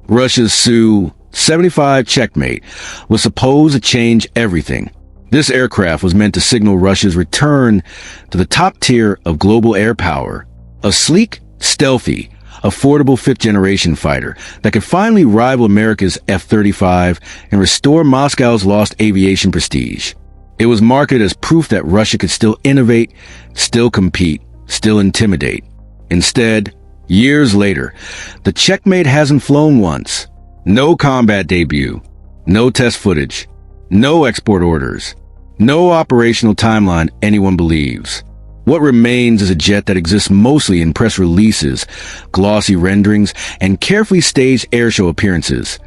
Russia's Su-75 Checkmate was supposed to change everything. This aircraft was meant to signal Russia's return to the top tier of global air power. A sleek, stealthy, affordable fifth-generation fighter that could finally rival America's F-35 and restore Moscow's lost aviation prestige. It was marketed as proof that Russia could still innovate, still compete, still intimidate. Instead, years later, the Checkmate hasn't flown once. No combat debut, no test footage, no export orders, no operational timeline anyone believes. What remains is a jet that exists mostly in press releases, glossy renderings, and carefully staged airshow appearances.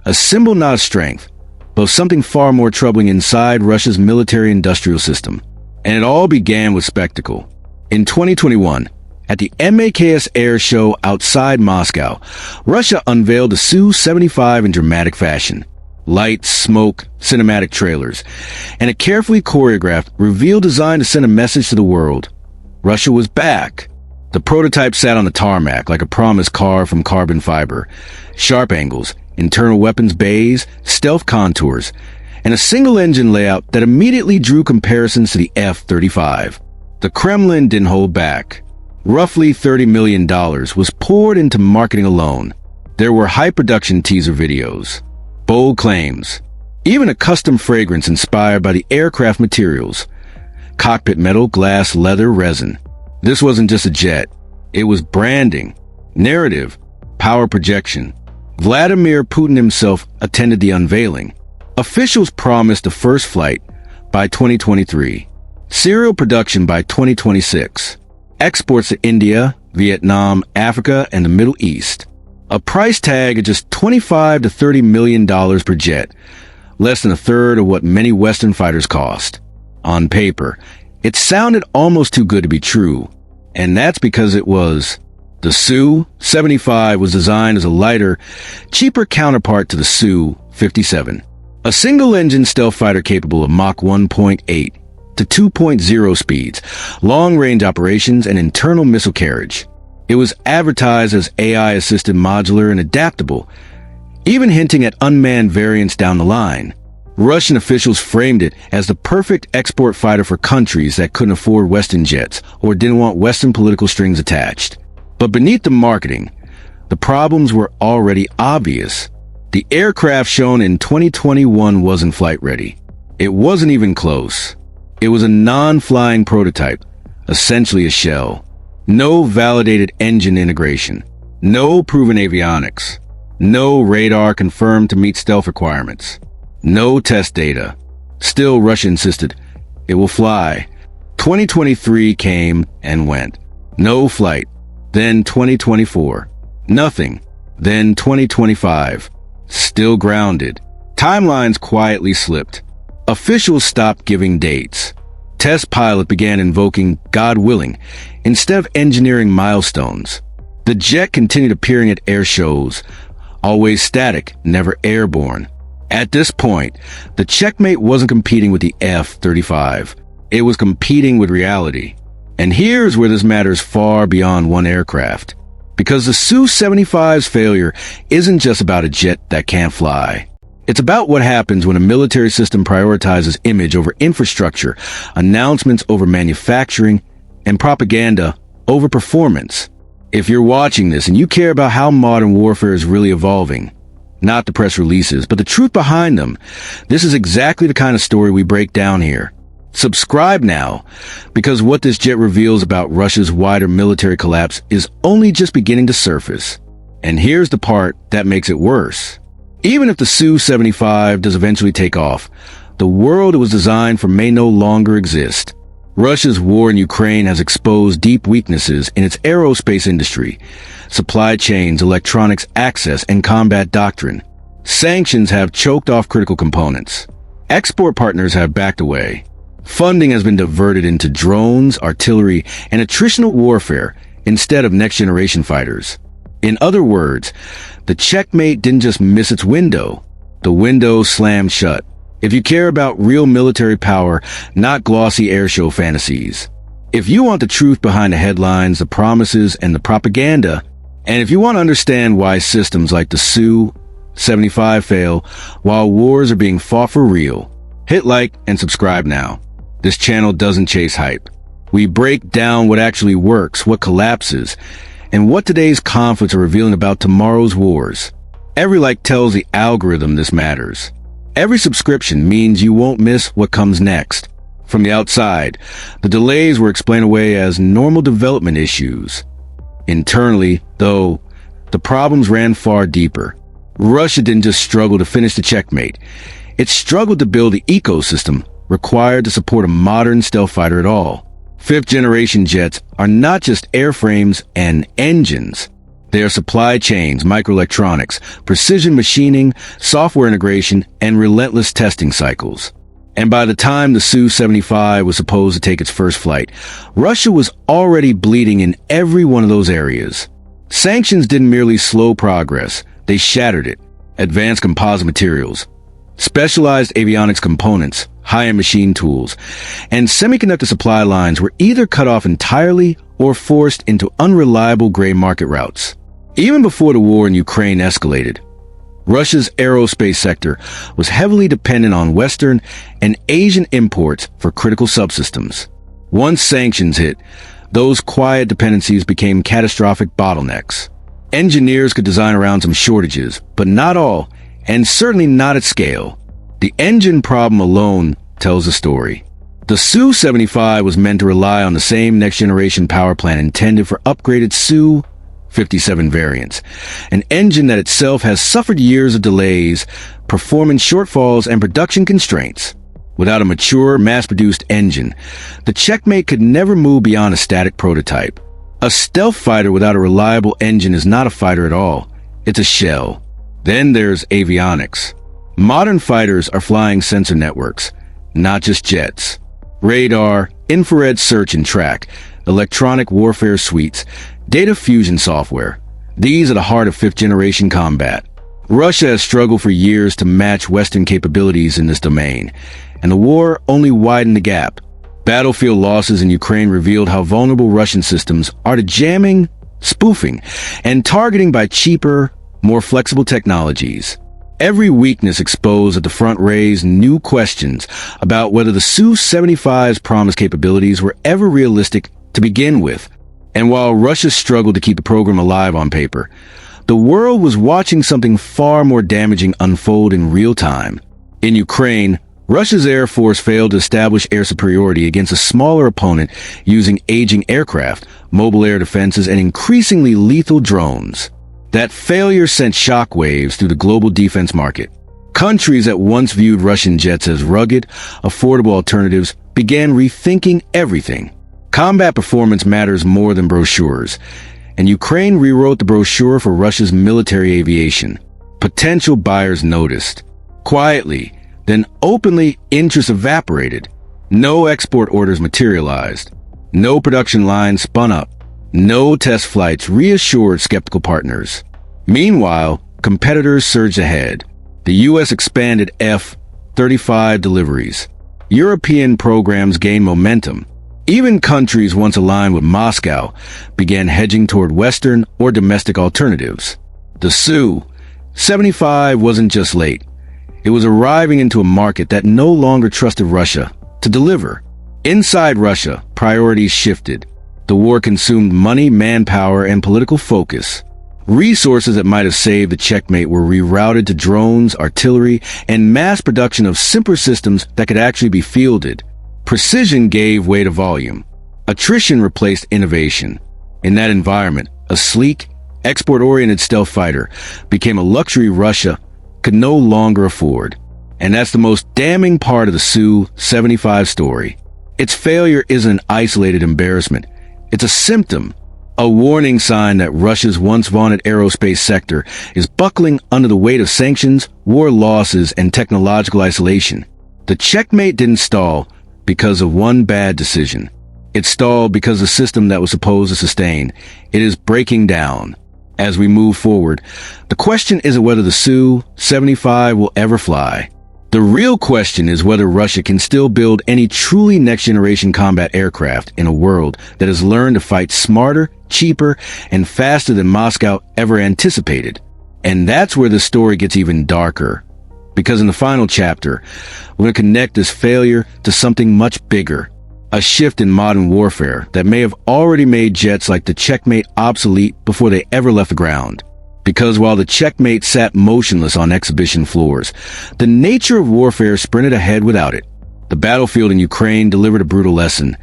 A symbol not of strength, but of something far more troubling inside Russia's military-industrial system. And it all began with spectacle. In 2021, at the MAKS Air Show outside Moscow, Russia unveiled the Su-75 in dramatic fashion. Lights, smoke, cinematic trailers, and a carefully choreographed reveal designed to send a message to the world. Russia was back. The prototype sat on the tarmac like a promised car from carbon fiber. Sharp angles, internal weapons bays, stealth contours, and a single-engine layout that immediately drew comparisons to the F-35. The Kremlin didn't hold back. Roughly $30 million was poured into marketing alone. There were high-production teaser videos, bold claims, even a custom fragrance inspired by the aircraft materials. Cockpit metal, glass, leather, resin. This wasn't just a jet. It was branding, narrative, power projection. Vladimir Putin himself attended the unveiling. Officials promised the first flight by 2023, serial production by 2026, exports to India, Vietnam, Africa, and the Middle East. A price tag of just $25 to $30 million per jet, less than a third of what many Western fighters cost. On paper, it sounded almost too good to be true, and that's because it was. The Su-75 was designed as a lighter, cheaper counterpart to the Su-57, a single-engine stealth fighter capable of Mach 1.8 to 2.0 speeds, long-range operations, and internal missile carriage. It was advertised as AI-assisted, modular, and adaptable, even hinting at unmanned variants down the line. Russian officials framed it as the perfect export fighter for countries that couldn't afford Western jets or didn't want Western political strings attached. But beneath the marketing, the problems were already obvious. The aircraft shown in 2021 wasn't flight ready. It wasn't even close. It was a non-flying prototype, essentially a shell. No validated engine integration, no proven avionics, no radar confirmed to meet stealth requirements, no test data. Still, Russia insisted, it will fly. 2023 came and went. No flight. Then 2024. Nothing. Then 2025. Still grounded. Timelines quietly slipped. Officials stopped giving dates. Test pilot began invoking God willing instead of engineering milestones. The jet continued appearing at air shows, always static, never airborne. At this point, the Checkmate wasn't competing with the F-35. It was competing with reality. And here's where this matters far beyond one aircraft. Because the Su-75's failure isn't just about a jet that can't fly. It's about what happens when a military system prioritizes image over infrastructure, announcements over manufacturing, and propaganda over performance. If you're watching this and you care about how modern warfare is really evolving, not the press releases, but the truth behind them, this is exactly the kind of story we break down here. Subscribe now, because what this jet reveals about Russia's wider military collapse is only just beginning to surface. And here's the part that makes it worse. Even if the Su-75 does eventually take off, the world it was designed for may no longer exist. Russia's war in Ukraine has exposed deep weaknesses in its aerospace industry, supply chains, electronics access, and combat doctrine. Sanctions have choked off critical components. Export partners have backed away. Funding has been diverted into drones, artillery, and attritional warfare instead of next-generation fighters. In other words, the Checkmate didn't just miss its window. The window slammed shut. If you care about real military power, not glossy airshow fantasies. If you want the truth behind the headlines, the promises, and the propaganda, And if you want to understand why systems like the Su-75 fail while wars are being fought for real, hit like and subscribe now. This channel doesn't chase hype. We break down what actually works, what collapses, and what today's conflicts are revealing about tomorrow's wars. Every like tells the algorithm this matters. Every subscription means you won't miss what comes next. From the outside, the delays were explained away as normal development issues. Internally, though, the problems ran far deeper. Russia didn't just struggle to finish the checkmate. It struggled to build the ecosystem required to support a modern stealth fighter at all. Fifth-generation jets are not just airframes and engines. They are supply chains, microelectronics, precision machining, software integration, and relentless testing cycles. And by the time the Su-75 was supposed to take its first flight, Russia was already bleeding in every one of those areas. Sanctions didn't merely slow progress, they shattered it. Advanced composite materials, specialized avionics components, high-end machine tools, and semiconductor supply lines were either cut off entirely or forced into unreliable gray market routes. Even before the war in Ukraine escalated, Russia's aerospace sector was heavily dependent on Western and Asian imports for critical subsystems. Once sanctions hit, those quiet dependencies became catastrophic bottlenecks. Engineers could design around some shortages, but not all, and certainly not at scale. The engine problem alone tells a story. The Su-75 was meant to rely on the same next-generation power plant intended for upgraded Su-57 variants, an engine that itself has suffered years of delays, performance shortfalls, and production constraints. Without a mature, mass-produced engine, the checkmate could never move beyond a static prototype. A stealth fighter without a reliable engine is not a fighter at all. It's a shell. Then there's avionics. Modern fighters are flying sensor networks, not just jets. Radar, infrared search and track, electronic warfare suites, data fusion software. These are the heart of fifth-generation combat. Russia has struggled for years to match Western capabilities in this domain, and the war only widened the gap. Battlefield losses in Ukraine revealed how vulnerable Russian systems are to jamming, spoofing, and targeting by cheaper, more flexible technologies. Every weakness exposed at the front raised new questions about whether the Su-75's promised capabilities were ever realistic to begin with. And while Russia struggled to keep the program alive on paper, the world was watching something far more damaging unfold in real time. In Ukraine, Russia's Air Force failed to establish air superiority against a smaller opponent using aging aircraft, mobile air defenses, and increasingly lethal drones. That failure sent shockwaves through the global defense market. Countries that once viewed Russian jets as rugged, affordable alternatives began rethinking everything. Combat performance matters more than brochures, and Ukraine rewrote the brochure for Russia's military aviation. Potential buyers noticed. Quietly, then openly, interest evaporated. No export orders materialized. No production lines spun up. No test flights reassured skeptical partners. Meanwhile, competitors surged ahead. The U.S. expanded F-35 deliveries. European programs gained momentum. Even countries once aligned with Moscow began hedging toward Western or domestic alternatives. The Su-75 wasn't just late. It was arriving into a market that no longer trusted Russia to deliver. Inside Russia, priorities shifted. The war consumed money, manpower, and political focus. Resources that might have saved the checkmate were rerouted to drones, artillery, and mass production of simpler systems that could actually be fielded. Precision gave way to volume. Attrition replaced innovation. In that environment, a sleek, export-oriented stealth fighter became a luxury Russia could no longer afford. And that's the most damning part of the Su-75 story. Its failure isn't an isolated embarrassment. It's a symptom, a warning sign that Russia's once vaunted aerospace sector is buckling under the weight of sanctions, war losses, and technological isolation. The checkmate didn't stall because of one bad decision. It stalled because the system that was supposed to sustain it is breaking down. As we move forward, the question isn't whether the Su-75 will ever fly. The real question is whether Russia can still build any truly next-generation combat aircraft in a world that has learned to fight smarter, cheaper, and faster than Moscow ever anticipated. And that's where the story gets even darker. Because in the final chapter, we're going to connect this failure to something much bigger. A shift in modern warfare that may have already made jets like the Checkmate obsolete before they ever left the ground. Because while the Checkmate sat motionless on exhibition floors, the nature of warfare sprinted ahead without it. The battlefield in Ukraine delivered a brutal lesson.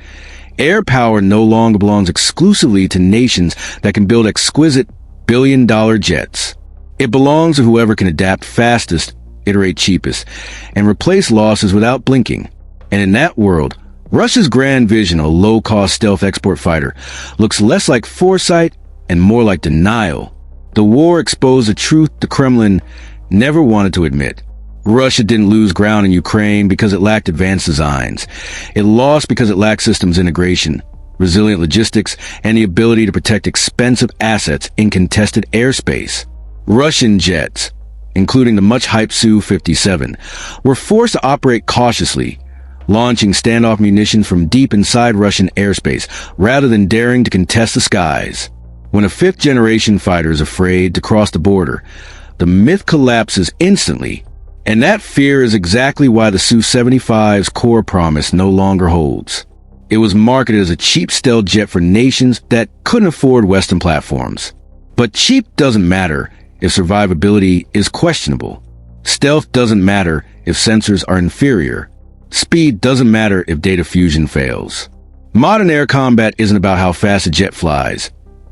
Air power no longer belongs exclusively to nations that can build exquisite billion-dollar jets. It belongs to whoever can adapt fastest, iterate cheapest, and replace losses without blinking. And in that world, Russia's grand vision, a low-cost stealth export fighter, looks less like foresight and more like denial. The war exposed a truth the Kremlin never wanted to admit. Russia didn't lose ground in Ukraine because it lacked advanced designs. It lost because it lacked systems integration, resilient logistics, and the ability to protect expensive assets in contested airspace. Russian jets, including the much-hyped Su-57, were forced to operate cautiously, launching standoff munitions from deep inside Russian airspace rather than daring to contest the skies. When a fifth-generation fighter is afraid to cross the border, the myth collapses instantly. And that fear is exactly why the Su-75's core promise no longer holds. It was marketed as a cheap stealth jet for nations that couldn't afford Western platforms. But cheap doesn't matter if survivability is questionable. Stealth doesn't matter if sensors are inferior. Speed doesn't matter if data fusion fails. Modern air combat isn't about how fast a jet flies.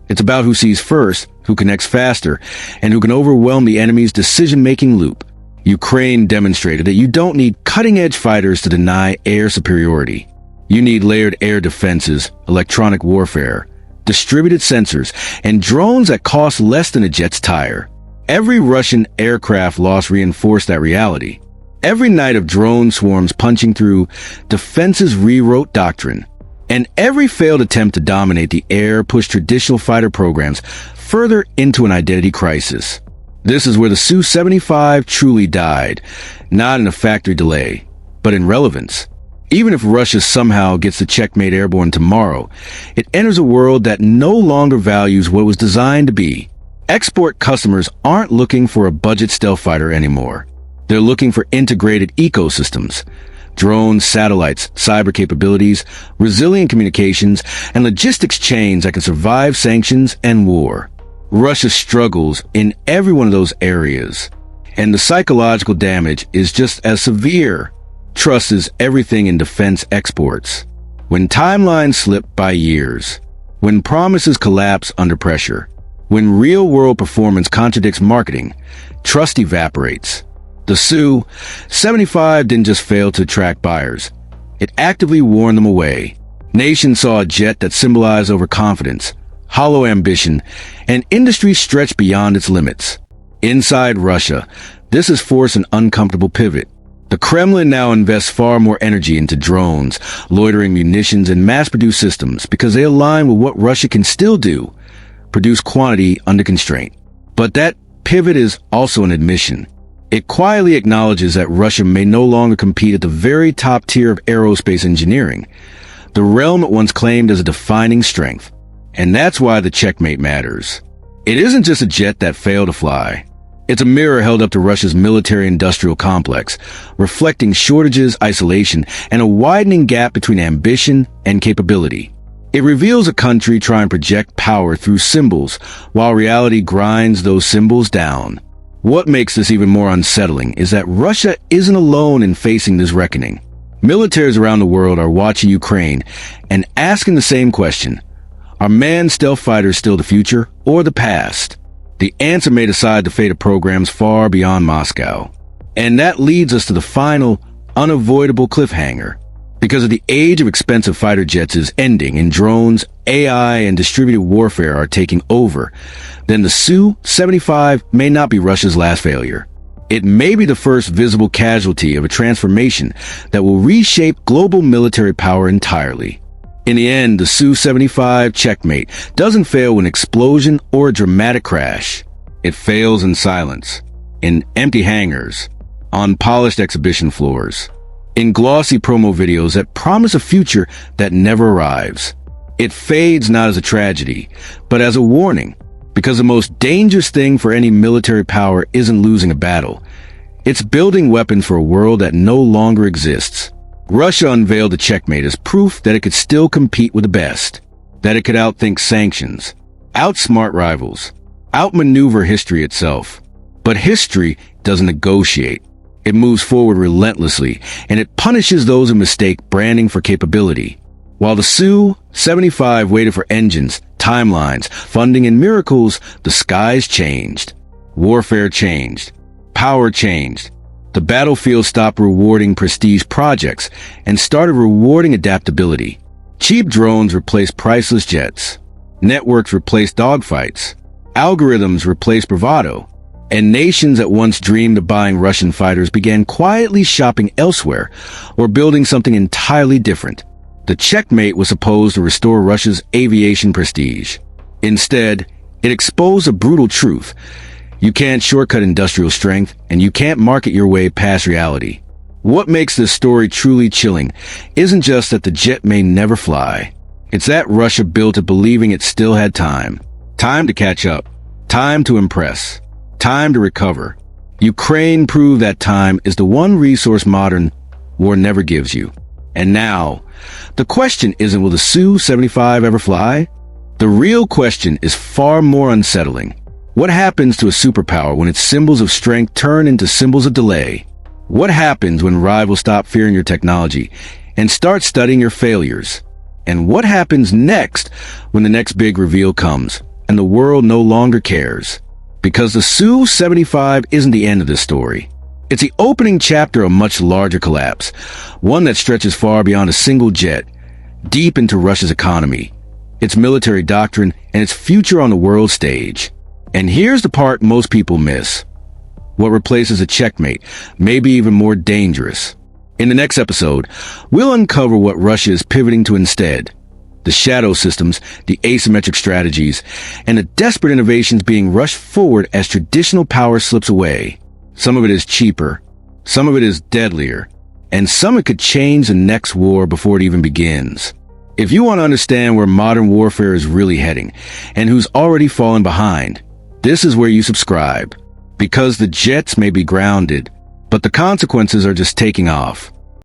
It's about who sees first, who connects faster, and who can overwhelm the enemy's decision-making loop. Ukraine demonstrated that you don't need cutting-edge fighters to deny air superiority. You need layered air defenses, electronic warfare, distributed sensors, and drones that cost less than a jet's tire. Every Russian aircraft loss reinforced that reality. Every night of drone swarms punching through defenses rewrote doctrine. And every failed attempt to dominate the air pushed traditional fighter programs further into an identity crisis. This is where the Su-75 truly died, not in a factory delay, but in relevance. Even if Russia somehow gets the Checkmate airborne tomorrow, it enters a world that no longer values what it was designed to be. Export customers aren't looking for a budget stealth fighter anymore. They're looking for integrated ecosystems. Drones, satellites, cyber capabilities, resilient communications, and logistics chains that can survive sanctions and war. Russia struggles in every one of those areas, and the psychological damage is just as severe. Trust is everything in defense exports. When timelines slip by years, when promises collapse under pressure, when real-world performance contradicts marketing, trust evaporates. The Su-75 didn't just fail to attract buyers. It actively warned them away. Nations saw a jet that symbolized overconfidence, hollow ambition, and industry stretched beyond its limits. Inside Russia, this has forced an uncomfortable pivot. The Kremlin now invests far more energy into drones, loitering munitions, and mass-produced systems because they align with what Russia can still do, produce quantity under constraint. But that pivot is also an admission. It quietly acknowledges that Russia may no longer compete at the very top tier of aerospace engineering, the realm it once claimed as a defining strength. And that's why the Checkmate matters. It isn't just a jet that failed to fly. It's a mirror held up to Russia's military-industrial complex, reflecting shortages, isolation, and a widening gap between ambition and capability. It reveals a country trying to project power through symbols, while reality grinds those symbols down. What makes this even more unsettling is that Russia isn't alone in facing this reckoning. Militaries around the world are watching Ukraine and asking the same question. Are manned stealth fighters still the future or the past? The answer may decide the fate of programs far beyond Moscow. And that leads us to the final, unavoidable cliffhanger. Because the age of expensive fighter jets is ending and drones, AI, and distributed warfare are taking over, then the Su-75 may not be Russia's last failure. It may be the first visible casualty of a transformation that will reshape global military power entirely. In the end, the Su-75 Checkmate doesn't fail with an explosion or a dramatic crash. It fails in silence, in empty hangars, on polished exhibition floors, in glossy promo videos that promise a future that never arrives. It fades not as a tragedy, but as a warning, because the most dangerous thing for any military power isn't losing a battle. It's building weapons for a world that no longer exists. Russia unveiled the checkmate as proof that it could still compete with the best, that it could outthink sanctions, outsmart rivals, outmaneuver history itself. But history doesn't negotiate. It moves forward relentlessly, and it punishes those who mistake branding for capability. While the Su-75 waited for engines, timelines, funding, and miracles, the skies changed. Warfare changed. Power changed. The battlefield stopped rewarding prestige projects and started rewarding adaptability. Cheap drones replaced priceless jets. Networks replaced dogfights. Algorithms replaced bravado. And nations that once dreamed of buying Russian fighters began quietly shopping elsewhere or building something entirely different. The checkmate was supposed to restore Russia's aviation prestige. Instead, it exposed a brutal truth. You can't shortcut industrial strength, and you can't market your way past reality. What makes this story truly chilling isn't just that the jet may never fly. It's that Russia built it believing it still had time. Time to catch up. Time to impress. Time to recover. Ukraine proved that time is the one resource modern war never gives you. And now, the question isn't will the Su-75 ever fly? The real question is far more unsettling. What happens to a superpower when its symbols of strength turn into symbols of delay? What happens when rivals stop fearing your technology and start studying your failures? And what happens next when the next big reveal comes and the world no longer cares? Because the Su-75 isn't the end of this story. It's the opening chapter of a much larger collapse, one that stretches far beyond a single jet, deep into Russia's economy, its military doctrine, and its future on the world stage. And here's the part most people miss. What replaces a checkmate may be even more dangerous. In the next episode, we'll uncover what Russia is pivoting to instead. The shadow systems, the asymmetric strategies, and the desperate innovations being rushed forward as traditional power slips away. Some of it is cheaper, some of it is deadlier, and some it could change the next war before it even begins. If you want to understand where modern warfare is really heading, and who's already fallen behind, this is where you subscribe. Because the jets may be grounded, but the consequences are just taking off.